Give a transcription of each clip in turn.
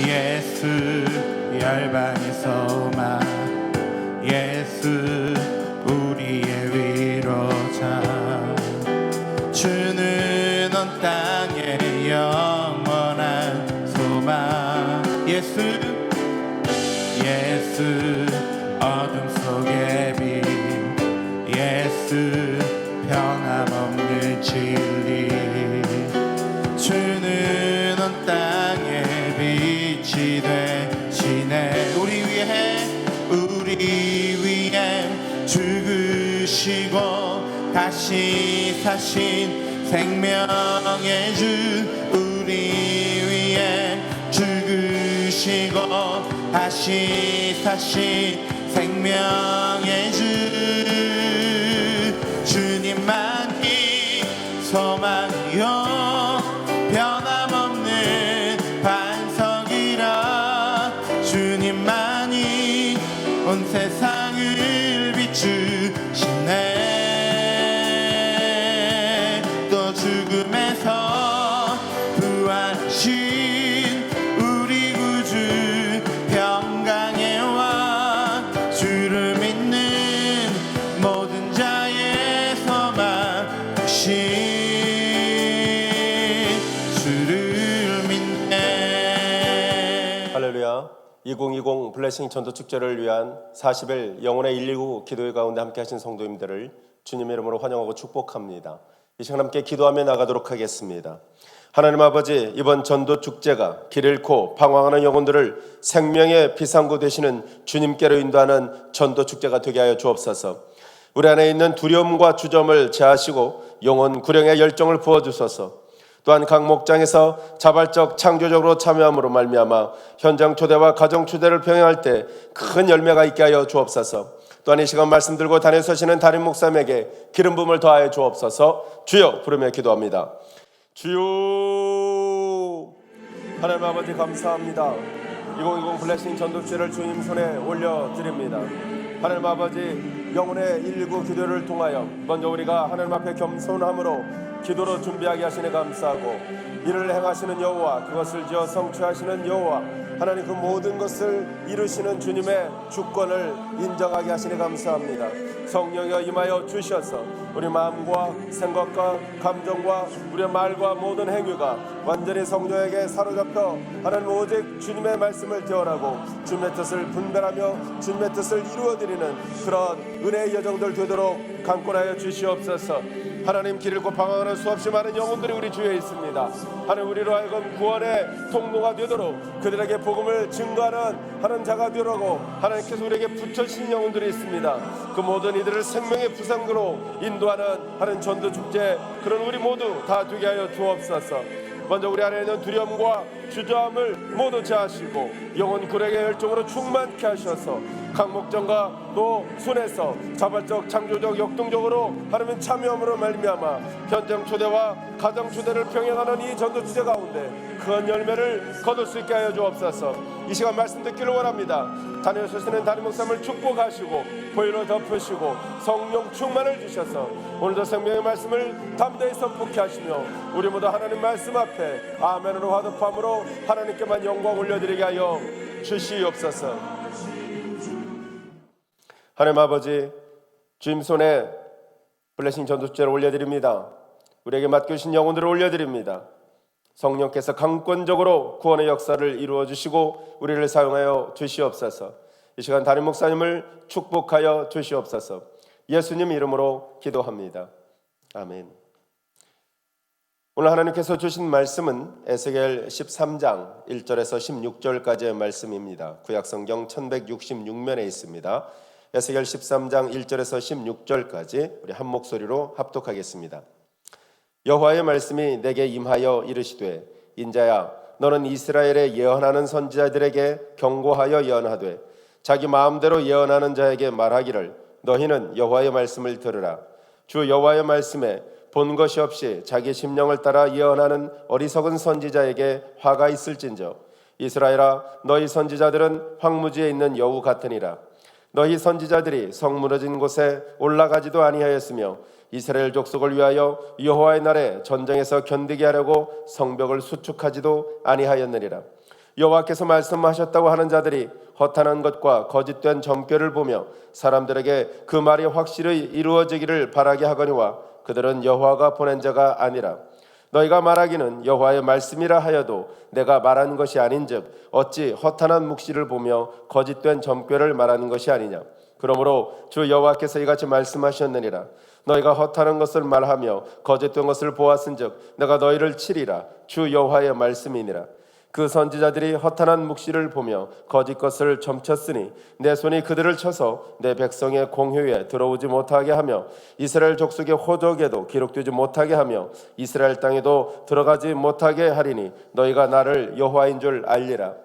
예수 열방에서 오마 예수 우리의 위로자 주는 온 땅의 영원한 소망 예수 어둠 속의 빛 예수 변함없는 진리 주는 온 땅의 빛이 되시네 우리 위해 죽으시고 다시 사신 생명의 주 우리 위해 죽으시고 다시 사신 생명의 주 주님만이 소망이요 변함없는 반석이라 주님만이 온 세상을 비추시네 또 죽음에서 부활하신 우리 구주 평강의 왕 주를 믿는 모든 자의 소망 되신 주를 믿네. 할렐루야. 2020 블레싱 전도 축제를 위한 40일 영혼의 119 기도회 가운데 함께 하신 성도님들을 주님의 이름으로 환영하고 축복합니다. 이 시간 함께 기도하며 나가도록 하겠습니다. 하나님 아버지, 이번 전도 축제가 길 잃고 방황하는 영혼들을 생명의 비상구 되시는 주님께로 인도하는 전도 축제가 되게 하여 주옵소서. 우리 안에 있는 두려움과 주저함을 제하시고 영혼 구령의 열정을 부어주소서. 또한 각 목장에서 자발적 창조적으로 참여함으로 말미암아 현장 초대와 가정 초대를 병행할 때 큰 열매가 있게 하여 주옵소서. 또한 이 시간 말씀 들고 단에 서시는 담임 목사님에게 기름 부음을 더하여 주옵소서. 주여 부르며 기도합니다. 주여. 하나님 아버지 감사합니다. 2020 블레싱 전도축제를 주님 손에 올려드립니다. 하나님 아버지, 영혼의 119 기도를 통하여 먼저 우리가 하나님 앞에 겸손함으로 기도로 준비하게 하시니 감사하고, 이를 행하시는 여호와, 그것을 지어 성취하시는 여호와, 하나님 그 모든 것을 이루시는 주님의 주권을 인정하게 하시니 감사합니다. 성령여 임하여 주셔서 우리 마음과 생각과 감정과 우리의 말과 모든 행위가 완전히 성령에게 사로잡혀 하나님 오직 주님의 말씀을 대언하고 주님의 뜻을 분별하며 주님의 뜻을 이루어드리는 그런 은혜의 여정들 되도록 강권하여 주시옵소서. 하나님, 길 잃고 방황하는 수없이 많은 영혼들이 우리 주위에 있습니다. 하나님, 우리로 하여금 구원의 통로가 되도록 그들에게 복음을 증거하는 하는 자가 되라고 하나님께서 우리에게 붙여주신 영혼들이 있습니다. 그 모든 이들을 생명의 부상으로 인도하는 하는 전도축제, 그런 우리 모두 다 되게 하여 주옵소서. 먼저 우리 안에 있는 두려움과 주저함을 모두 제하시고 영혼 구력의 열정으로 충만케 하셔서 각 목장과 또 손에서 자발적 창조적 역동적으로 하나님 참여함으로 말미암아 현장 초대와 가정 초대를 병행하는 이 전도 주제 가운데 큰 열매를 거둘 수 있게 하여 주옵소서. 이 시간 말씀 듣기를 원합니다. 자녀 서시는 담임 목사님을 축복하시고 보혈로 덮으시고 성령 충만을 주셔서 오늘도 생명의 말씀을 담대히 선포케 하시며 우리 모두 하나님 말씀 앞에 아멘으로 화답함으로 하나님께만 영광 올려드리게 하여 주시옵소서. 하나님 아버지, 주님 손에 블레싱 전도축제를 올려드립니다. 우리에게 맡겨주신 영혼들을 올려드립니다. 성령께서 강권적으로 구원의 역사를 이루어 주시고 우리를 사용하여 주시옵소서. 이 시간 담임 목사님을 축복하여 주시옵소서. 예수님 이름으로 기도합니다. 아멘. 오늘 하나님께서 주신 말씀은 에스겔 13장 1절에서 16절까지의 말씀입니다. 구약성경 1166면에 있습니다. 에스겔 13장 1절에서 16절까지 우리 한 목소리로 합독하겠습니다. 여호와의 말씀이 내게 임하여 이르시되, 인자야, 너는 이스라엘에 예언하는 선지자들에게 경고하여 예언하되 자기 마음대로 예언하는 자에게 말하기를, 너희는 여호와의 말씀을 들으라. 주 여호와의 말씀에 본 것이 없이 자기 심령을 따라 예언하는 어리석은 선지자에게 화가 있을진저, 이스라엘아, 너희 선지자들은 황무지에 있는 여우 같으니라. 너희 선지자들이 성 무너진 곳에 올라가지도 아니하였으며 이스라엘 족속을 위하여 여호와의 날에 전쟁에서 견디게 하려고 성벽을 수축하지도 아니하였느니라. 여호와께서 말씀하셨다고 하는 자들이 허탄한 것과 거짓된 점괘를 보며 사람들에게 그 말이 확실히 이루어지기를 바라게 하거니와 그들은 여호와가 보낸 자가 아니라. 너희가 말하기는 여호와의 말씀이라 하여도 내가 말한 것이 아닌즉 어찌 허탄한 묵시를 보며 거짓된 점괘를 말하는 것이 아니냐. 그러므로 주 여호와께서 이같이 말씀하셨느니라. 너희가 허탄한 것을 말하며 거짓된 것을 보았은즉 내가 너희를 치리라. 주 여호와의 말씀이니라. 그 선지자들이 허탄한 묵시를 보며 거짓 것을 점쳤으니 내 손이 그들을 쳐서 내 백성의 공회에 들어오지 못하게 하며 이스라엘 족속의 호적에도 기록되지 못하게 하며 이스라엘 땅에도 들어가지 못하게 하리니 너희가 나를 여호와인 줄 알리라.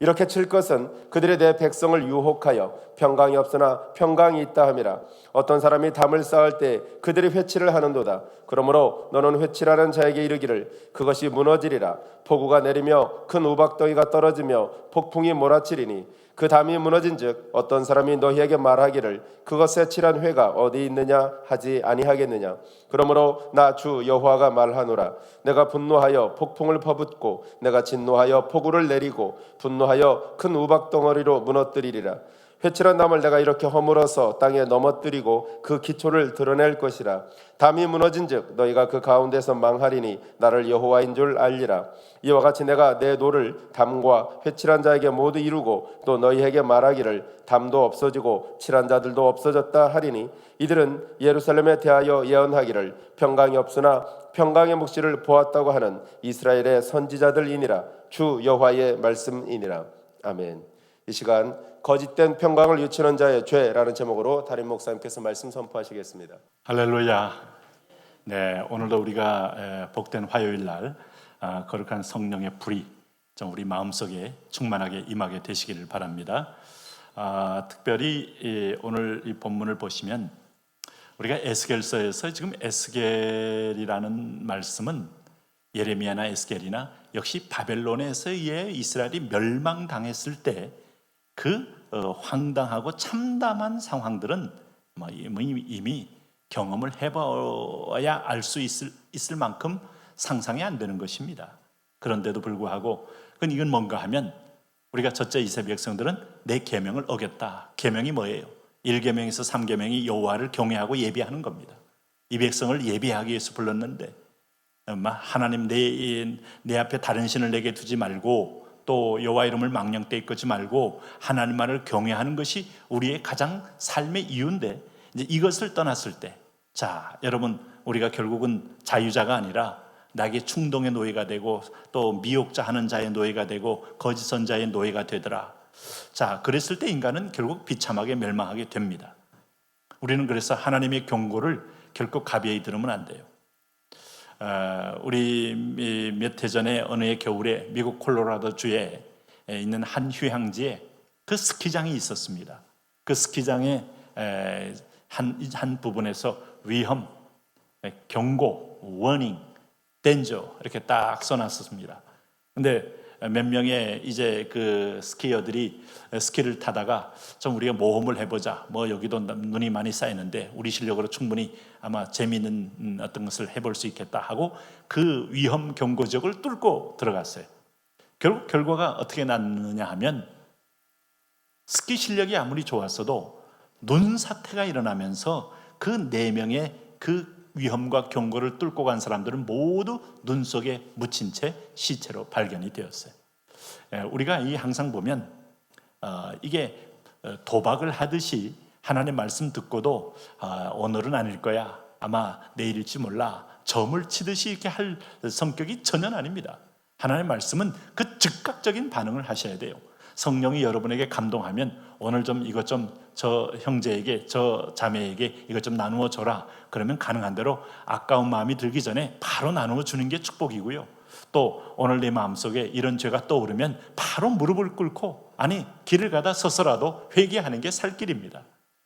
이렇게 칠 것은 그들이 내 백성을 유혹하여 평강이 없으나 평강이 있다 함이라. 어떤 사람이 담을 쌓을 때 그들이 회치를 하는도다. 그러므로 너는 회치라는 자에게 이르기를 그것이 무너지리라. 폭우가 내리며 큰 우박덩이가 떨어지며 폭풍이 몰아치리니 그 담이 무너진즉 어떤 사람이 너희에게 말하기를 그것에 칠한 회가 어디 있느냐 하지 아니하겠느냐. 그러므로 나 주 여호와가 말하노라. 내가 분노하여 폭풍을 퍼붓고 내가 진노하여 폭우를 내리고 분노하여 큰 우박덩어리로 무너뜨리리라. 회칠한 담을 내가 이렇게 허물어서 땅에 넘어뜨리고 그 기초를 드러낼 것이라. 담이 무너진즉 너희가 그 가운데서 망하리니 나를 여호와인 줄 알리라. 이와 같이 내가 내 노를 담과 회칠한 자에게 모두 이루고 또 너희에게 말하기를 담도 없어지고 칠한 자들도 없어졌다 하리니 이들은 예루살렘에 대하여 예언하기를 평강이 없으나 평강의 묵시를 보았다고 하는 이스라엘의 선지자들이니라. 주 여호와의 말씀이니라. 아멘. 이 시간 거짓된 평강을 유치하는 자의 죄라는 제목으로 담임 목사님께서 말씀 선포하시겠습니다. 할렐루야. 네, 오늘도 우리가 복된 화요일 날 거룩한 성령의 불이 좀 우리 마음속에 충만하게 임하게 되시기를 바랍니다. 특별히 오늘 이 본문을 보시면 우리가 에스겔서에서 지금 에스겔이라는 말씀은 예레미야나 에스겔이나 역시 바벨론에서 의해 이스라엘이 멸망당했을 때 그 황당하고 참담한 상황들은 이미 경험을 해봐야 알 수 있을 만큼 상상이 안 되는 것입니다. 그런데도 불구하고 이건 뭔가 하면 우리가 첫째 이스라엘 백성들은 내 계명을 어겼다. 계명이 뭐예요? 1계명에서 3계명이 여호와를 경외하고 예배하는 겁니다. 이 백성을 예배하기 위해서 불렀는데 하나님 내 앞에 다른 신을 내게 두지 말고 또 여호와 이름을 망령되이 이끄지 말고 하나님만을 경외하는 것이 우리의 가장 삶의 이유인데 이제 이것을 떠났을 때 자 여러분 우리가 결국은 자유자가 아니라 나에게 충동의 노예가 되고 또 미혹자 하는 자의 노예가 되고 거짓 선자의 노예가 되더라. 자 그랬을 때 인간은 결국 비참하게 멸망하게 됩니다. 우리는 그래서 하나님의 경고를 결코 가벼이 들으면 안 돼요. 우리 몇 해 전에 어느 해 겨울에 미국 콜로라도 주에 있는 한 휴양지에 그 스키장이 있었습니다. 그 스키장의 한 부분에서 위험, 경고, 워닝, 덴저 이렇게 딱 써놨었습니다. 근데 몇 명의 이제 그 스키어들이 스키를 타다가 좀 우리가 모험을 해보자. 여기도 눈이 많이 쌓이는데 우리 실력으로 충분히 아마 재미있는 어떤 것을 해볼 수 있겠다 하고 그 위험 경고지역을 뚫고 들어갔어요. 결국 결과가 어떻게 났느냐 하면 스키 실력이 아무리 좋았어도 눈 사태가 일어나면서 그 4명의 그 위험과 경고를 뚫고 간 사람들은 모두 눈 속에 묻힌 채 시체로 발견이 되었어요. 우리가 항상 보면 이게 도박을 하듯이 하나님의 말씀 듣고도 오늘은 아닐 거야, 아마 내일일지 몰라, 점을 치듯이 이렇게 할 성격이 전혀 아닙니다. 하나님의 말씀은 그 즉각적인 반응을 하셔야 돼요. 성령이 여러분에게 감동하면 오늘 좀 이것 좀 저 형제에게 저 자매에게 이것 좀 나누어 줘라. 그러면 가능한 대로 아까운 마음이 들기 전에 바로 나누어 주는 게 축복이고요. 또 오늘 내 마음속에 이런 죄가 떠오르면 바로 무릎을 꿇고 길을 가다 서서라도 회개하는 게 살 길입니다.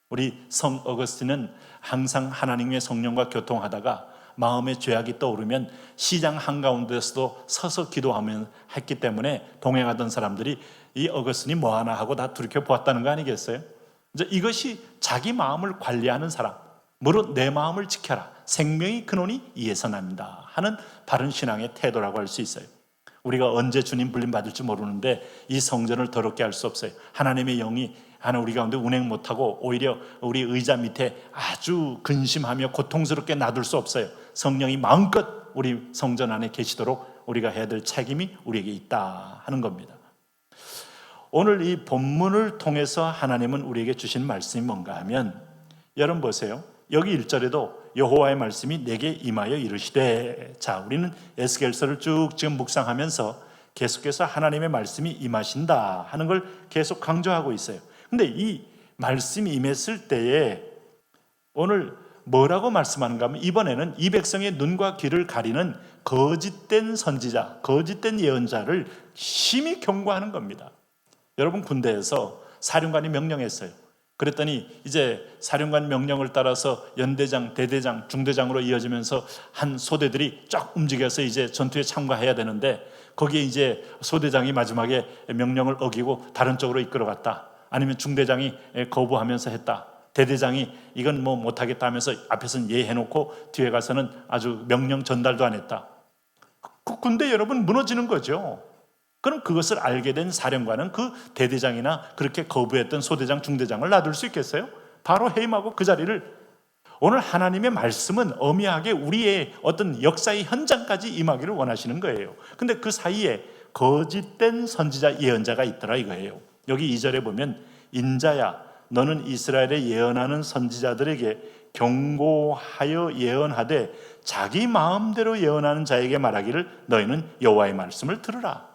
우리 성 어거스틴은 항상 하나님의 성령과 교통하다가 마음의 죄악이 떠오르면 시장 한가운데서도 서서 기도하면 했기 때문에 동행하던 사람들이 이 어거스틴이 뭐하나 하고 다 돌이켜 보았다는 거 아니겠어요? 이제 이것이 자기 마음을 관리하는 사람, 무릇 내 마음을 지켜라, 생명의 근원이 이에서 납니다 하는 바른 신앙의 태도라고 할 수 있어요. 우리가 언제 주님 불림 받을지 모르는데 이 성전을 더럽게 할 수 없어요. 하나님의 영이 우리 가운데 운행 못하고 오히려 우리 의자 밑에 아주 근심하며 고통스럽게 놔둘 수 없어요. 성령이 마음껏 우리 성전 안에 계시도록 우리가 해야 될 책임이 우리에게 있다 하는 겁니다. 오늘 이 본문을 통해서 하나님은 우리에게 주신 말씀이 뭔가 하면, 여러분 보세요. 여기 1절에도 여호와의 말씀이 내게 임하여 이르시되, 자, 우리는 에스겔서를 쭉 지금 묵상하면서 계속해서 하나님의 말씀이 임하신다 하는 걸 계속 강조하고 있어요. 근데 이 말씀이 임했을 때에 오늘 뭐라고 말씀하는가 하면, 이번에는 이 백성의 눈과 귀를 가리는 거짓된 선지자, 거짓된 예언자를 심히 경고하는 겁니다. 여러분, 군대에서 사령관이 명령했어요. 그랬더니 이제 사령관 명령을 따라서 연대장, 대대장, 중대장으로 이어지면서 한 소대들이 쫙 움직여서 이제 전투에 참가해야 되는데, 거기에 이제 소대장이 마지막에 명령을 어기고 다른 쪽으로 이끌어갔다, 아니면 중대장이 거부하면서 했다, 대대장이 이건 뭐 못하겠다 하면서 앞에서는 예해놓고 뒤에 가서는 아주 명령 전달도 안 했다. 그 군대 여러분 무너지는 거죠. 그럼 그것을 알게 된 사령관은 그 대대장이나 그렇게 거부했던 소대장, 중대장을 놔둘 수 있겠어요? 바로 해임하고 그 자리를. 오늘 하나님의 말씀은 엄미하게 우리의 어떤 역사의 현장까지 임하기를 원하시는 거예요. 근데 그 사이에 거짓된 선지자, 예언자가 있더라 이거예요. 여기 2절에 보면, 인자야 너는 이스라엘에 예언하는 선지자들에게 경고하여 예언하되 자기 마음대로 예언하는 자에게 말하기를 너희는 여호와의 말씀을 들으라.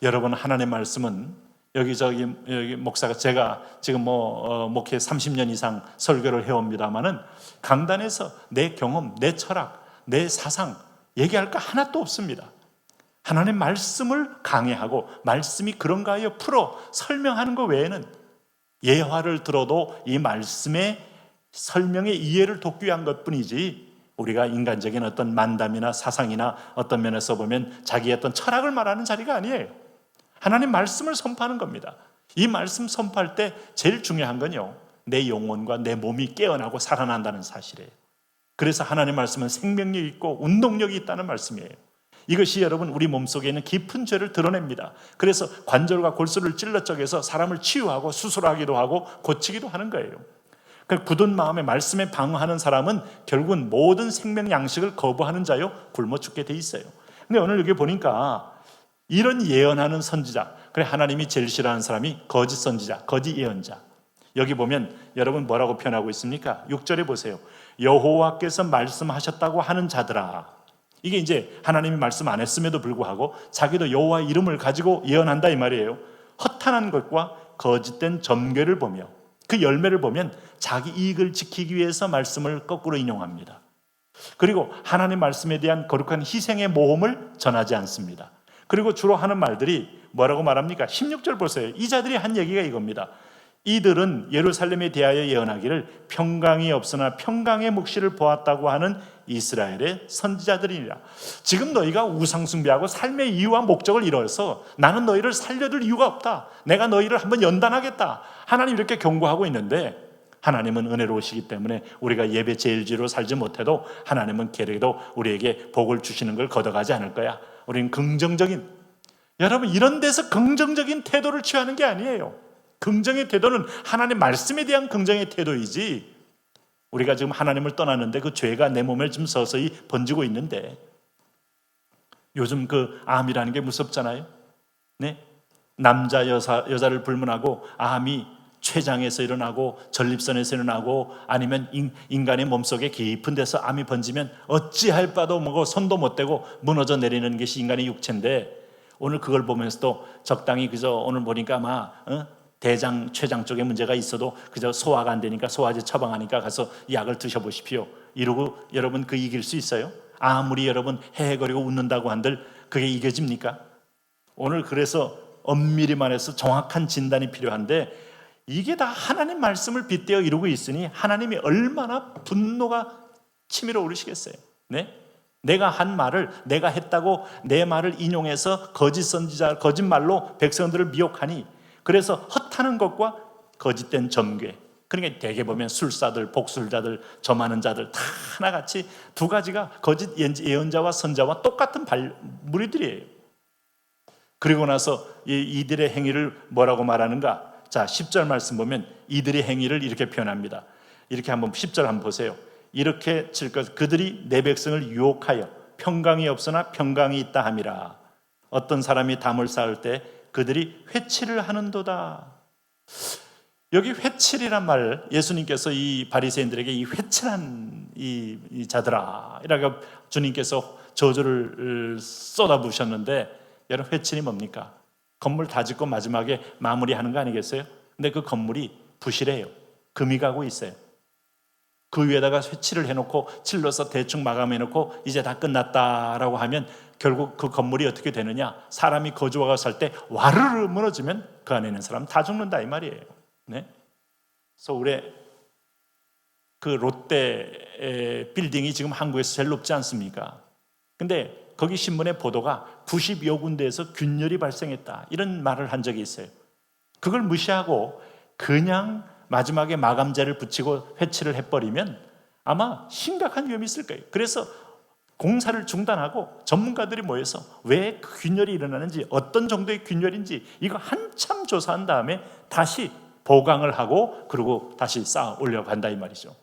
여러분, 하나님의 말씀은 여기 목사가, 제가 지금 목회 30년 이상 설교를 해옵니다마는 강단에서 내 경험, 내 철학, 내 사상 얘기할 거 하나도 없습니다. 하나님의 말씀을 강해하고 말씀이 그런가 하여 풀어 설명하는 것 외에는, 예화를 들어도 이 말씀의 설명의 이해를 돕기 위한 것뿐이지, 우리가 인간적인 어떤 만담이나 사상이나 어떤 면에서 보면 자기의 어떤 철학을 말하는 자리가 아니에요. 하나님 말씀을 선포하는 겁니다. 이 말씀 선포할 때 제일 중요한 건요, 내 영혼과 내 몸이 깨어나고 살아난다는 사실이에요. 그래서 하나님 말씀은 생명력이 있고 운동력이 있다는 말씀이에요. 이것이 여러분 우리 몸속에 있는 깊은 죄를 드러냅니다. 그래서 관절과 골수를 찔러 쪼개서 사람을 치유하고 수술하기도 하고 고치기도 하는 거예요. 그 굳은 마음에 말씀에 방어하는 사람은 결국은 모든 생명 양식을 거부하는 자요 굶어 죽게 돼 있어요. 근데 오늘 여기 보니까 이런 예언하는 선지자, 그래 하나님이 제일 싫어하는 사람이 거짓 선지자, 거짓 예언자. 여기 보면 여러분 뭐라고 표현하고 있습니까? 6절에 보세요. 여호와께서 말씀하셨다고 하는 자들아. 이게 이제 하나님이 말씀 안 했음에도 불구하고 자기도 여호와 이름을 가지고 예언한다 이 말이에요. 허탄한 것과 거짓된 점괘를 보며 그 열매를 보면 자기 이익을 지키기 위해서 말씀을 거꾸로 인용합니다. 그리고 하나님 말씀에 대한 거룩한 희생의 모험을 전하지 않습니다. 그리고 주로 하는 말들이 뭐라고 말합니까? 16절 보세요. 이 자들이 한 얘기가 이겁니다. 이들은 예루살렘에 대하여 예언하기를 평강이 없으나 평강의 묵시를 보았다고 하는 이스라엘의 선지자들이니라. 지금 너희가 우상 숭배하고 삶의 이유와 목적을 잃어서 나는 너희를 살려둘 이유가 없다, 내가 너희를 한번 연단하겠다, 하나님 이렇게 경고하고 있는데, 하나님은 은혜로우시기 때문에 우리가 예배 제일지로 살지 못해도 하나님은 그래도 우리에게 복을 주시는 걸 걷어가지 않을 거야. 우리는 긍정적인, 여러분 이런 데서 긍정적인 태도를 취하는 게 아니에요. 긍정의 태도는 하나님 말씀에 대한 긍정의 태도이지, 우리가 지금 하나님을 떠났는데 그 죄가 내 몸에 좀 서서히 번지고 있는데, 요즘 그 암이라는 게 무섭잖아요. 네? 남자 여자를 불문하고 암이 췌장에서 일어나고 전립선에서 일어나고 아니면 인간의 몸속에 깊은 데서 암이 번지면 어찌할 바도 뭐고 손도 못 대고 무너져 내리는 것이 인간의 육체인데, 오늘 그걸 보면서도 적당히 그저 오늘 보니까 막 대장, 췌장 쪽에 문제가 있어도 그저 소화가 안 되니까 소화제 처방하니까 가서 약을 드셔보십시오 이러고 여러분 그 이길 수 있어요? 아무리 여러분 헤헤거리고 웃는다고 한들 그게 이겨집니까? 오늘 그래서 엄밀히 말해서 정확한 진단이 필요한데, 이게 다 하나님 말씀을 빗대어 이루고 있으니 하나님이 얼마나 분노가 치밀어 오르시겠어요. 네? 내가 한 말을, 내가 했다고 내 말을 인용해서 거짓 선지자, 거짓말로 백성들을 미혹하니, 그래서 헛하는 것과 거짓된 점괘, 그러니까 대개 보면 술사들, 복술자들, 점하는 자들 다 하나같이 두 가지가 거짓 예언자와 선자와 똑같은 무리들이에요. 그리고 나서 이들의 행위를 뭐라고 말하는가? 자, 10절 말씀 보면 이들의 행위를 이렇게 표현합니다. 이렇게 한번 10절 한번 보세요. 이렇게 칠 것, 그들이 내 백성을 유혹하여 평강이 없으나 평강이 있다 함이라. 어떤 사람이 담을 쌓을 때 그들이 회칠을 하는도다. 여기 회칠이란 말, 예수님께서 이 바리새인들에게 이 회칠한 이 자들아 이라고 주님께서 저주를 쏟아부으셨는데, 여러분 회칠이 뭡니까? 건물 다 짓고 마지막에 마무리하는 거 아니겠어요? 근데 그 건물이 부실해요. 금이 가고 있어요. 그 위에다가 회칠을 해놓고 칠로서 대충 마감해놓고 이제 다 끝났다라고 하면 결국 그 건물이 어떻게 되느냐? 사람이 거주하고 살 때 와르르 무너지면 그 안에 있는 사람 다 죽는다 이 말이에요. 네? 그래서 우리 그 롯데 빌딩이 지금 한국에서 제일 높지 않습니까? 근데 거기 신문의 보도가 90여 군데에서 균열이 발생했다 이런 말을 한 적이 있어요. 그걸 무시하고 그냥 마지막에 마감재를 붙이고 회칠을 해버리면 아마 심각한 위험이 있을 거예요. 그래서 공사를 중단하고 전문가들이 모여서 왜 그 균열이 일어나는지, 어떤 정도의 균열인지 이거 한참 조사한 다음에 다시 보강을 하고 그리고 다시 쌓아 올려간다 이 말이죠.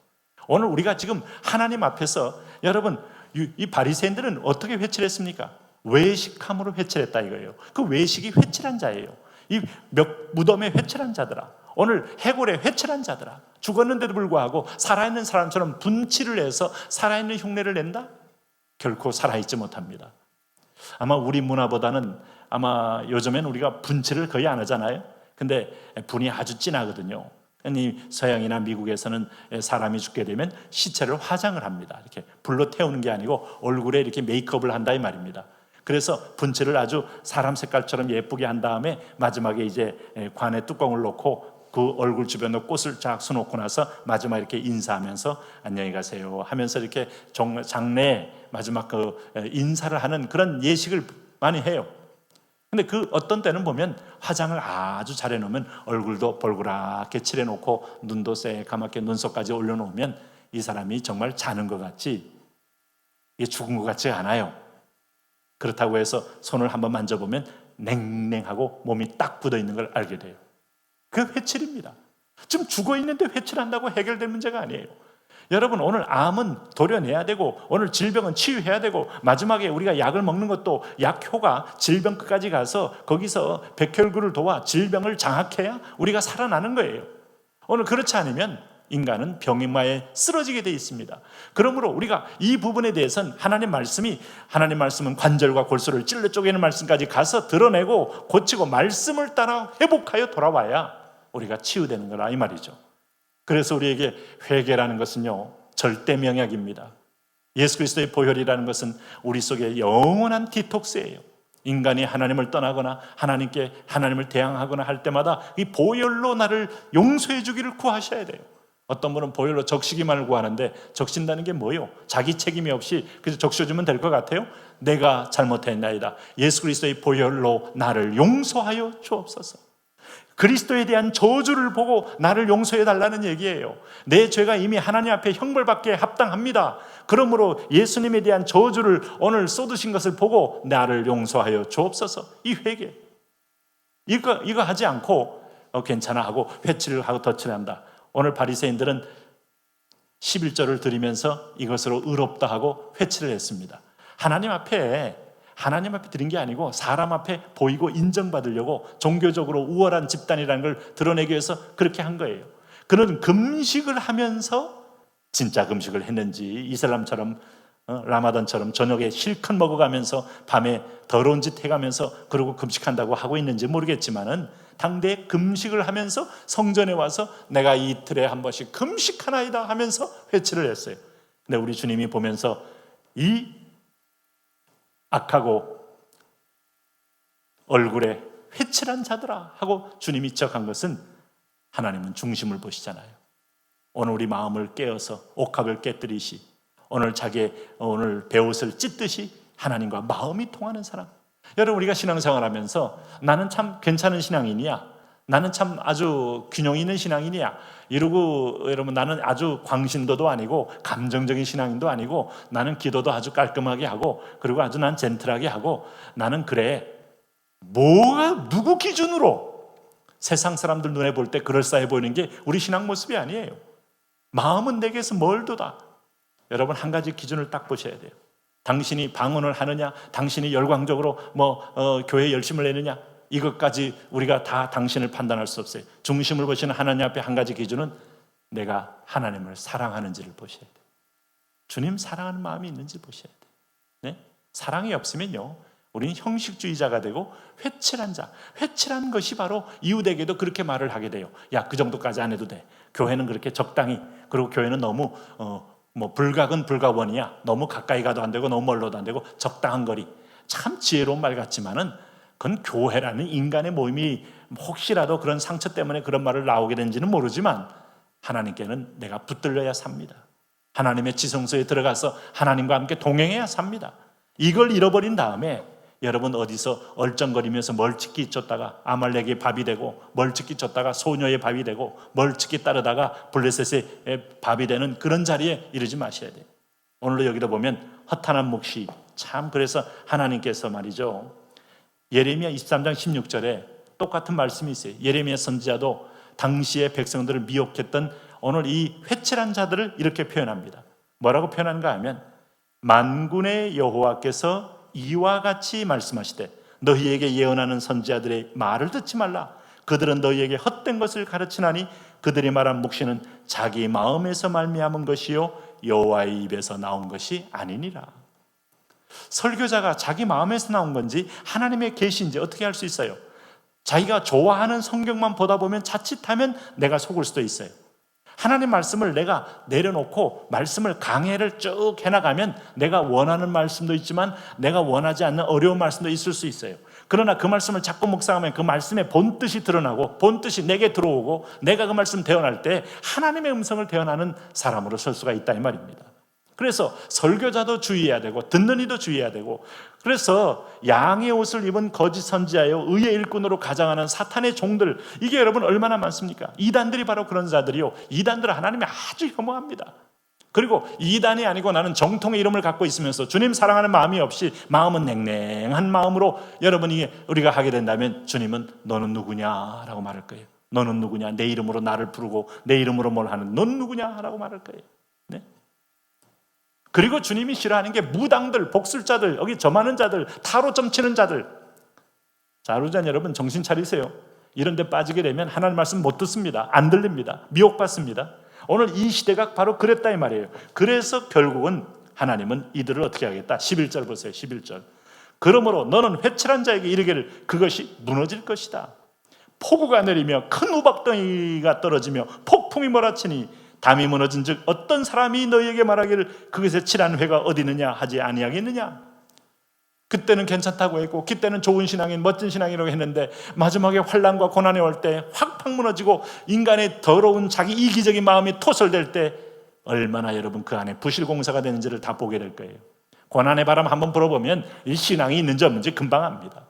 오늘 우리가 지금 하나님 앞에서, 여러분 이 바리새인들은 어떻게 회칠했습니까? 외식함으로 회칠했다 이거예요. 그 외식이 회칠한 자예요. 이 무덤에 회칠한 자들아, 오늘 해골에 회칠한 자들아, 죽었는데도 불구하고 살아있는 사람처럼 분칠을 해서 살아있는 흉내를 낸다? 결코 살아있지 못합니다. 아마 우리 문화보다는 아마 요즘엔 우리가 분칠을 거의 안 하잖아요. 근데 분이 아주 진하거든요. 서양이나 미국에서는 사람이 죽게 되면 시체를 화장을 합니다. 이렇게 불로 태우는 게 아니고 얼굴에 이렇게 메이크업을 한다 이 말입니다. 그래서 분칠을 아주 사람 색깔처럼 예쁘게 한 다음에 마지막에 이제 관에 뚜껑을 놓고 그 얼굴 주변에 꽃을 쫙 수놓고 나서 마지막 이렇게 인사하면서 안녕히 가세요 하면서 이렇게 장례 마지막 그 인사를 하는 그런 예식을 많이 해요. 근데 그 어떤 때는 보면 화장을 아주 잘 해놓으면 얼굴도 벌겋게 칠해놓고 눈도 새까맣게 눈썹까지 올려놓으면 이 사람이 정말 자는 것 같지, 이게 죽은 것 같지 않아요. 그렇다고 해서 손을 한번 만져보면 냉랭하고 몸이 딱 굳어있는 걸 알게 돼요. 그 회칠입니다. 지금 죽어있는데 회칠한다고 해결될 문제가 아니에요. 여러분 오늘 암은 도려내야 되고 오늘 질병은 치유해야 되고 마지막에 우리가 약을 먹는 것도 약효가 질병 끝까지 가서 거기서 백혈구를 도와 질병을 장악해야 우리가 살아나는 거예요. 오늘 그렇지 않으면 인간은 병인마에 쓰러지게 되어 있습니다. 그러므로 우리가 이 부분에 대해서는 하나님 말씀은 관절과 골수를 찔러 쪼개는 말씀까지 가서 드러내고 고치고 말씀을 따라 회복하여 돌아와야 우리가 치유되는 거라 이 말이죠. 그래서 우리에게 회개라는 것은요 절대 명약입니다. 예수 그리스도의 보혈이라는 것은 우리 속에 영원한 디톡스예요. 인간이 하나님을 떠나거나 하나님을 대항하거나 할 때마다 이 보혈로 나를 용서해 주기를 구하셔야 돼요. 어떤 분은 보혈로 적시기만을 구하는데 적신다는 게 뭐예요? 자기 책임이 없이 그래서 적셔주면 될 것 같아요? 내가 잘못했나이다. 예수 그리스도의 보혈로 나를 용서하여 주옵소서. 그리스도에 대한 저주를 보고 나를 용서해 달라는 얘기예요. 내 죄가 이미 하나님 앞에 형벌받기에 합당합니다. 그러므로 예수님에 대한 저주를 오늘 쏟으신 것을 보고 나를 용서하여 주옵소서. 이 회개, 이거 하지 않고 괜찮아 하고 회칠을 하고 덧칠을 한다. 오늘 바리새인들은 11절을 드리면서 이것으로 의롭다 하고 회칠을 했습니다. 하나님 앞에 드린 게 아니고 사람 앞에 보이고 인정받으려고 종교적으로 우월한 집단이라는 걸 드러내기 위해서 그렇게 한 거예요. 그는 금식을 하면서 진짜 금식을 했는지 이슬람처럼 라마단처럼 저녁에 실컷 먹어가면서 밤에 더러운 짓 해가면서 그러고 금식한다고 하고 있는지 모르겠지만은 당대에 금식을 하면서 성전에 와서 내가 이틀에 한 번씩 금식하나이다 하면서 회치를 했어요. 근데 우리 주님이 보면서 이 악하고 얼굴에 회칠한 자들아 하고 주님이 지적한 것은 하나님은 중심을 보시잖아요. 오늘 우리 마음을 깨어서 옥합을 깨뜨리시 오늘 베옷을 찢듯이 하나님과 마음이 통하는 사람. 여러분 우리가 신앙생활하면서 나는 참 괜찮은 신앙인이야, 나는 참 아주 균형 있는 신앙인이야 이러고 여러분 나는 아주 광신도도 아니고 감정적인 신앙인도 아니고 나는 기도도 아주 깔끔하게 하고 그리고 아주 난 젠틀하게 하고 나는 그래 뭐가 누구 기준으로 세상 사람들 눈에 볼 때 그럴싸해 보이는 게 우리 신앙 모습이 아니에요. 마음은 내게서 멀도다. 여러분 한 가지 기준을 딱 보셔야 돼요. 당신이 방언을 하느냐, 당신이 열광적으로 교회 열심을 내느냐, 이것까지 우리가 다 당신을 판단할 수 없어요. 중심을 보시는 하나님 앞에 한 가지 기준은 내가 하나님을 사랑하는지를 보셔야 돼요. 주님 사랑하는 마음이 있는지 보셔야 돼요. 네? 사랑이 없으면요, 우리는 형식주의자가 되고 회칠한 자, 회칠한 것이 바로 이웃에게도 그렇게 말을 하게 돼요. 야, 그 정도까지 안 해도 돼. 교회는 그렇게 적당히, 그리고 교회는 너무 불각은 불가원이야. 너무 가까이 가도 안 되고 너무 멀어도 안 되고 적당한 거리. 참 지혜로운 말 같지만은 그건 교회라는 인간의 모임이 혹시라도 그런 상처 때문에 그런 말을 나오게 된지는 모르지만 하나님께는 내가 붙들려야 삽니다. 하나님의 지성소에 들어가서 하나님과 함께 동행해야 삽니다. 이걸 잃어버린 다음에 여러분 어디서 얼쩡거리면서 멀찍이 쫓다가 아말렉의 밥이 되고, 멀찍이 쫓다가 소녀의 밥이 되고, 멀찍이 따르다가 블레셋의 밥이 되는 그런 자리에 이르지 마셔야 돼요. 오늘도 여기도 보면 허탄한 묵시, 참 그래서 하나님께서 말이죠, 예레미야 23장 16절에 똑같은 말씀이 있어요. 예레미야 선지자도 당시의 백성들을 미혹했던 오늘 이 회칠한 자들을 이렇게 표현합니다. 뭐라고 표현하는가 하면, 만군의 여호와께서 이와 같이 말씀하시되 너희에게 예언하는 선지자들의 말을 듣지 말라. 그들은 너희에게 헛된 것을 가르치나니 그들이 말한 묵시는 자기 마음에서 말미암은 것이요 여호와의 입에서 나온 것이 아니니라. 설교자가 자기 마음에서 나온 건지 하나님의 계시인지 어떻게 알 수 있어요? 자기가 좋아하는 성경만 보다 보면 자칫하면 내가 속을 수도 있어요. 하나님 말씀을 내가 내려놓고 말씀을 강해를 쭉 해나가면 내가 원하는 말씀도 있지만 내가 원하지 않는 어려운 말씀도 있을 수 있어요. 그러나 그 말씀을 자꾸 묵상하면 그 말씀의 본뜻이 드러나고 본뜻이 내게 들어오고 내가 그 말씀 대언할 때 하나님의 음성을 대언하는 사람으로 설 수가 있다 이 말입니다. 그래서 설교자도 주의해야 되고 듣는 이도 주의해야 되고, 그래서 양의 옷을 입은 거짓 선지자여 의의 일꾼으로 가장하는 사탄의 종들, 이게 여러분 얼마나 많습니까? 이단들이 바로 그런 자들이요, 이단들은 하나님이 아주 혐오합니다. 그리고 이단이 아니고 나는 정통의 이름을 갖고 있으면서 주님 사랑하는 마음이 없이 마음은 냉랭한 마음으로 여러분이 우리가 하게 된다면 주님은 너는 누구냐라고 말할 거예요. 너는 누구냐? 내 이름으로 나를 부르고 내 이름으로 뭘 하는 넌 누구냐라고 말할 거예요. 네? 그리고 주님이 싫어하는 게 무당들, 복술자들, 여기 점하는 자들, 타로점 치는 자들. 자루잔 여러분 정신 차리세요. 이런 데 빠지게 되면 하나님 말씀 못 듣습니다. 안 들립니다. 미혹받습니다. 오늘 이 시대가 바로 그랬다 이 말이에요. 그래서 결국은 하나님은 이들을 어떻게 하겠다? 11절 보세요. 11절. 그러므로 너는 회칠한 자에게 이르기를 그것이 무너질 것이다. 폭우가 내리며 큰 우박덩이가 떨어지며 폭풍이 몰아치니 담이 무너진 즉 어떤 사람이 너희에게 말하기를 그것에 칠한 회가 어디 있느냐 하지 아니하겠느냐. 그때는 괜찮다고 했고 그때는 좋은 신앙인 멋진 신앙이라고 했는데 마지막에 환난과 고난이 올 때 확 무너지고 인간의 더러운 자기 이기적인 마음이 토설될 때 얼마나 여러분 그 안에 부실공사가 되는지를 다 보게 될 거예요. 고난의 바람 한번 불어보면 이 신앙이 있는지 없는지 금방 압니다.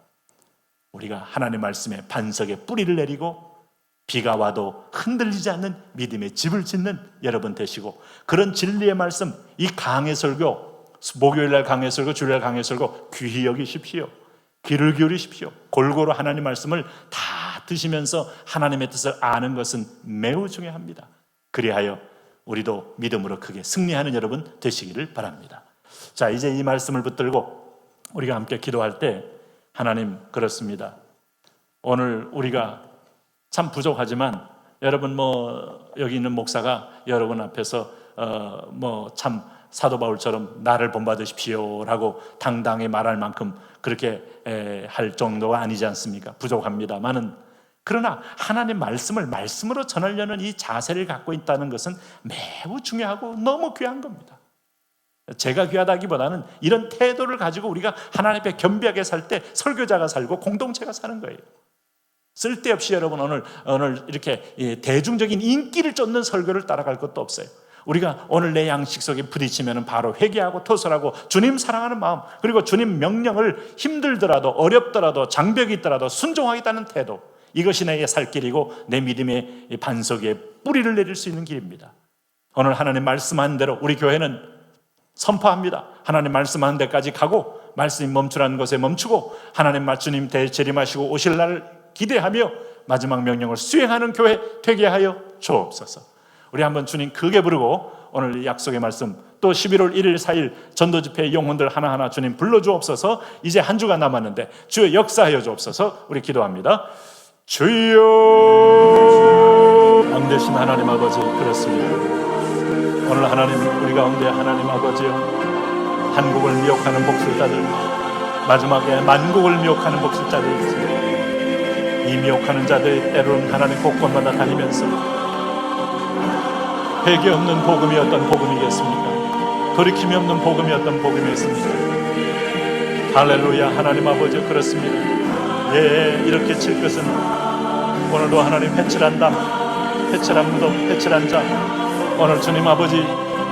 우리가 하나님의 말씀에 반석에 뿌리를 내리고 비가 와도 흔들리지 않는 믿음의 집을 짓는 여러분 되시고, 그런 진리의 말씀, 이 강해 설교, 목요일날 강해 설교, 주일날 강해 설교 귀히 여기십시오. 귀를 기울이십시오. 골고루 하나님 말씀을 다 드시면서 하나님의 뜻을 아는 것은 매우 중요합니다. 그리하여 우리도 믿음으로 크게 승리하는 여러분 되시기를 바랍니다. 자, 이제 이 말씀을 붙들고 우리가 함께 기도할 때, 하나님 그렇습니다. 오늘 우리가 참 부족하지만 여러분 여기 있는 목사가 여러분 앞에서 참 사도 바울처럼 나를 본받으십시오라고 당당히 말할 만큼 그렇게 할 정도가 아니지 않습니까? 부족합니다만은, 그러나 하나님 말씀을 말씀으로 전하려는 이 자세를 갖고 있다는 것은 매우 중요하고 너무 귀한 겁니다. 제가 귀하다기보다는 이런 태도를 가지고 우리가 하나님 앞에 겸비하게 살 때 설교자가 살고 공동체가 사는 거예요. 쓸데없이 여러분 오늘 이렇게 대중적인 인기를 쫓는 설교를 따라갈 것도 없어요. 우리가 오늘 내 양식 속에 부딪히면 바로 회개하고 토설하고 주님 사랑하는 마음, 그리고 주님 명령을 힘들더라도 어렵더라도 장벽이 있더라도 순종하겠다는 태도, 이것이 내 살 길이고 내 믿음의 반석에 뿌리를 내릴 수 있는 길입니다. 오늘 하나님 말씀한 대로 우리 교회는 선포합니다. 하나님 말씀하는 데까지 가고 말씀이 멈추라는 것에 멈추고 하나님 말씀님 재림하시고 오실 날을 기대하며 마지막 명령을 수행하는 교회 되게 하여 주옵소서. 우리 한번 주님 크게 부르고 오늘 이 약속의 말씀 또 11월 1일 4일 전도집회 영혼들 하나하나 주님 불러주옵소서. 이제 한 주가 남았는데 주여 역사하여 주옵소서. 우리 기도합니다. 주여. 왕되신 하나님 아버지, 그렇습니다. 오늘 하나님 우리 가운데 하나님 아버지여, 한국을 미혹하는 복술자들, 마지막에 만국을 미혹하는 복술자들이 있습니다. 이 미혹하는 자들이 때로는 하나님 곳곳마다 다니면서 회개 없는 복음이 어떤 복음이겠습니까? 돌이킴이 없는 복음이 어떤 복음이겠습니까? 할렐루야. 하나님 아버지, 그렇습니다. 예, 이렇게 칠 것은 오늘도 하나님 회칠한 담, 회칠한 무덤, 회칠한 자, 오늘 주님 아버지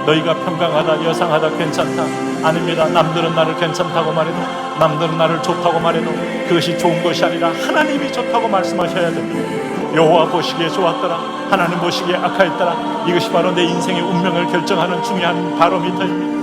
너희가 평강하다, 여상하다, 괜찮다. 아닙니다. 남들은 나를 괜찮다고 말해도, 남들은 나를 좋다고 말해도 그것이 좋은 것이 아니라 하나님이 좋다고 말씀하셔야 됩니다. 여호와 보시기에 좋았더라, 하나님 보시기에 악하였더라. 이것이 바로 내 인생의 운명을 결정하는 중요한 바로미터입니다.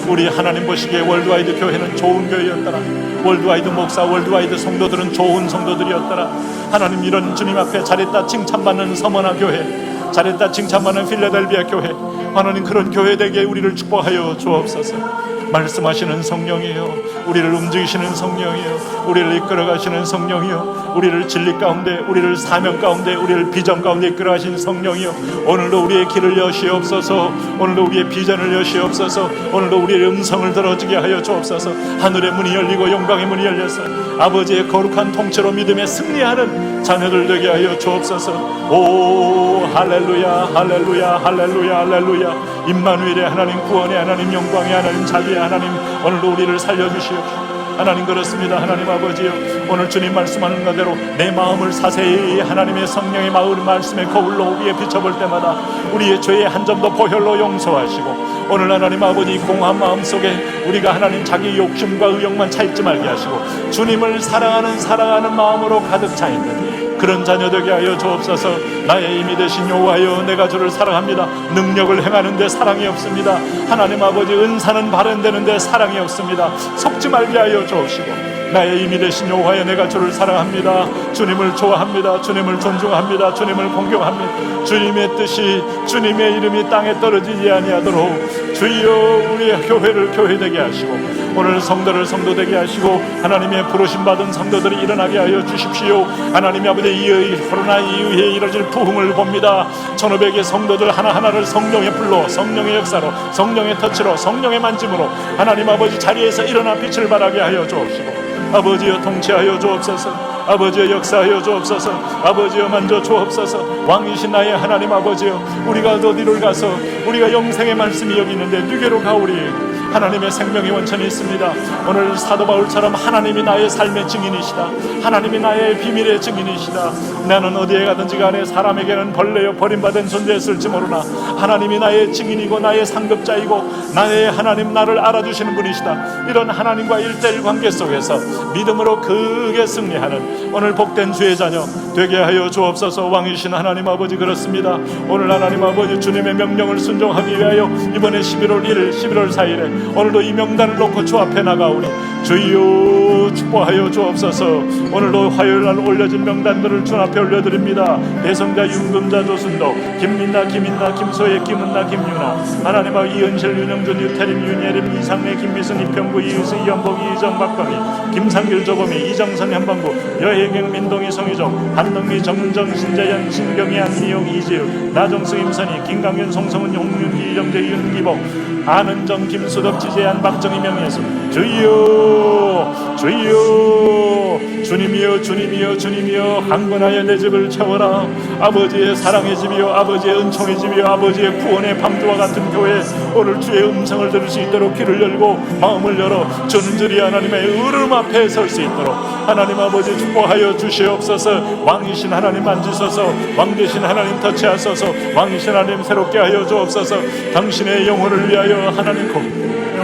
우리 하나님 보시기에 월드와이드 교회는 좋은 교회였더라, 월드와이드 목사, 월드와이드 성도들은 좋은 성도들이었더라. 하나님, 이런 주님 앞에 잘했다 칭찬받는 서머나 교회, 잘했다 칭찬받는 필라델비아 교회, 하나님 그런 교회 되게 우리를 축복하여 주옵소서. 말씀하시는 성령이요, 우리를 움직이시는 성령이요, 우리를 이끌어가시는 성령이요, 우리를 진리 가운데, 우리를 사명 가운데, 우리를 비전 가운데 이끌어가시는 성령이요, 오늘도 우리의 길을 여시옵소서. 오늘도 우리의 비전을 여시옵소서. 오늘도 우리의 음성을 들어주게 하여 주옵소서. 하늘의 문이 열리고 영광의 문이 열려서 아버지의 거룩한 통치로 믿음에 승리하는 자녀들 되게 하여 주옵소서. 오 할렐루야, 할렐루야, 할렐루야, 할렐루야. 임마누엘의 하나님, 구원의 하나님, 영광의 하나님, 자비의 하나님, 오늘도 우리를 살려주시옵소서. 하나님, 그렇습니다. 하나님 아버지요, 오늘 주님 말씀하는 대로 내 마음을 자세히 하나님의 성령의 마을 말씀의 거울로 위에 비춰볼 때마다 우리의 죄의 한 점도 보혈로 용서하시고, 오늘 하나님 아버지 공한 마음 속에 우리가 하나님 자기 욕심과 의욕만 차있지 말게 하시고 주님을 사랑하는 마음으로 가득 차 있는 그런 자녀 되게 하여 주옵소서. 나의 힘이 되신 여호와여, 내가 주를 사랑합니다. 능력을 행하는데 사랑이 없습니다. 하나님 아버지, 은사는 발현되는데 사랑이 없습니다. 속지 말게 하여 주옵시고, 나의 힘이 되신 여호와여, 내가 주를 사랑합니다. 주님을 좋아합니다. 주님을 존중합니다. 주님을 공경합니다. 주님의 뜻이, 주님의 이름이 땅에 떨어지지 아니하도록 주여 우리의 교회를 교회되게 하시고, 오늘 성도를 성도되게 하시고, 하나님의 부르심 받은 성도들이 일어나게 하여 주십시오. 하나님의 아버지, 이 코로나 이후에 이뤄질 부흥을 봅니다. 1500의 성도들 하나하나를 성령의 불로, 성령의 역사로, 성령의 터치로, 성령의 만짐으로 하나님 아버지 자리에서 일어나 빛을 발하게 하여 주옵시고, 아버지여 통치하여 주옵소서. 아버지여 역사하여 주옵소서. 아버지여 만져 주옵소서. 왕이신 나의 하나님 아버지여, 우리가 어디를 가서 우리가 영생의 말씀이 여기 있는데 누게로 가오리? 하나님의 생명의 원천이 있습니다. 오늘 사도 바울처럼 하나님이 나의 삶의 증인이시다, 하나님이 나의 비밀의 증인이시다. 나는 어디에 가든지 간에 사람에게는 벌레여 버림받은 존재였을지 모르나 하나님이 나의 증인이고 나의 상급자이고 나의 하나님, 나를 알아주시는 분이시다. 이런 하나님과 1:1 관계 속에서 믿음으로 크게 승리하는 오늘 복된 주의 자녀 되게 하여 주옵소서. 왕이신 하나님 아버지, 그렇습니다. 오늘 하나님 아버지 주님의 명령을 순종하기 위하여 이번에 11월 1일 11월 4일에 오늘도 이 명단을 놓고 주 앞에 나가오니 주여 축복하여 주옵소서. 오늘도 화요일날 올려진 명단들을 주 앞에 올려드립니다. 대성자, 윤금자, 조순도, 김민나, 김인나, 김소혜, 김은나, 김유나, 하나님 아버지 이은실, 윤영준, 유태림, 윤예림, 이상래, 김미순, 이평구, 이유수, 이연복, 이정, 박광희, 김상길, 조범희, 이정선, 현방구, 여혜경, 민동희, 송희정, 한동미, 정은정, 신재현, 신경희, 안미용, 이지우, 나정수, 임선희, 김강윤, 송성은, 홍윤기, 이정재, 윤기복, 안은정, 김수덕, 지재한, 박정희, 명예수. 주여 주여, 주님이여 주님이여 주님이여, 강건하여 내 집을 채워라. 아버지의 사랑의 집이여, 아버지의 은총의 집이여, 아버지의 구원의 방주와 같은 교회, 오늘 주의 음성을 들을 수 있도록 귀를 열고 마음을 열어 전줄이 하나님의 으름 앞에 설 수 있도록 하나님 아버지 축복하여 주시옵소서. 왕이신 하나님 만지소서. 왕되신 하나님 터치하소서. 왕이신 하나님 새롭게 하여 주옵소서. 당신의 영혼을 위하여 하나님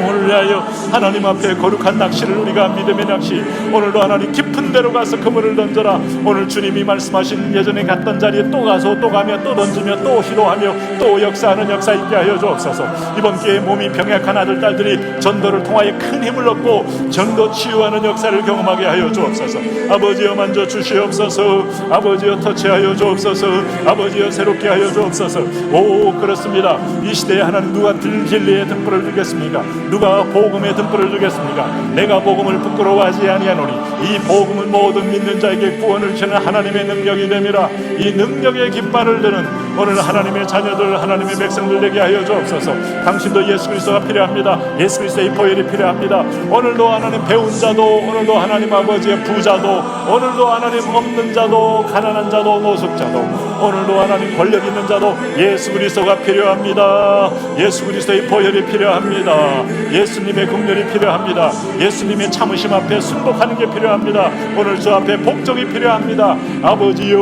오늘 위하여 하나님 앞에 거룩한 낚시를 우리가 믿음의 낚시, 오늘도 하나님 깊은 데로 가서 그물을 던져라. 오늘 주님이 말씀하신 예전에 갔던 자리에 또 가서 또 가며 또 던지며 또 시도하며 또 역사하는 역사 있게 하여 주옵소서. 이번 기회에 몸이 병약한 아들 딸들이 전도를 통하여 큰 힘을 얻고 전도 치유하는 역사를 경험하게 하여 주옵소서. 아버지여 만져 주시옵소서. 아버지여 터치하여 주옵소서. 아버지여 새롭게 하여 주옵소서. 오, 그렇습니다. 이 시대에 하나님 누가 진리의 등불을 들겠습니까? 누가 복음의 등불을 들겠습니까? 내가 복음을 부끄러워하지 아니하노니 이 복음은 모든 믿는 자에게 구원을 주는 하나님의 능력이 됨이라. 이 능력의 깃발을 드는 오늘 하나님의 자녀들, 하나님의 백성들 되게 하여 주옵소서. 당신도 예수 그리스도가 필요합니다. 예수 그리스도의 보혈이 필요합니다. 오늘도 하나님 배운 자도, 오늘도 하나님 아버지의 부자도, 오늘도 하나님 없는 자도, 가난한 자도, 노숙자도, 오늘도 하나님 권력 있는 자도 예수 그리스도가 필요합니다. 예수 그리스도의 보혈이 필요합니다. 예수님의 긍휼이 필요합니다. 예수님의 참으심 앞에 순복하는 게 필요합니다. 오늘 주 앞에 복종이 필요합니다. 아버지여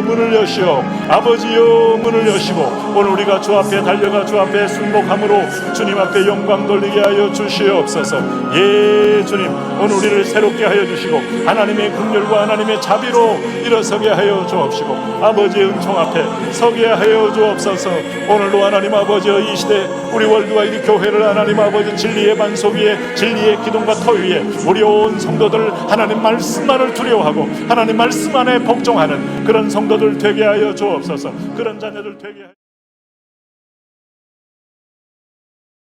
문을 여시오. 아버지여 문을 여시고 오늘 우리가 주 앞에 달려가 주 앞에 순복함으로 주님 앞에 영광 돌리게 하여 주시옵소서. 예, 주님 오늘 우리를 새롭게 하여 주시고 하나님의 긍휼과 하나님의 자비로 일어서게 하여 주옵시고 아버지의 은총 앞에 서게 하여 주옵소서. 오늘도 하나님 아버지여 이 시대 우리 월드와이드 교회를 하나님 아버지 진리의 반석 위에, 진리의 기둥과 터 위에 우리 온 성도들 하나님 말씀만을 두려워하고 하나님 말씀 안에 복종하는 그런 성도들 되게 하여 주옵소서. 그런 자녀들 되게 하여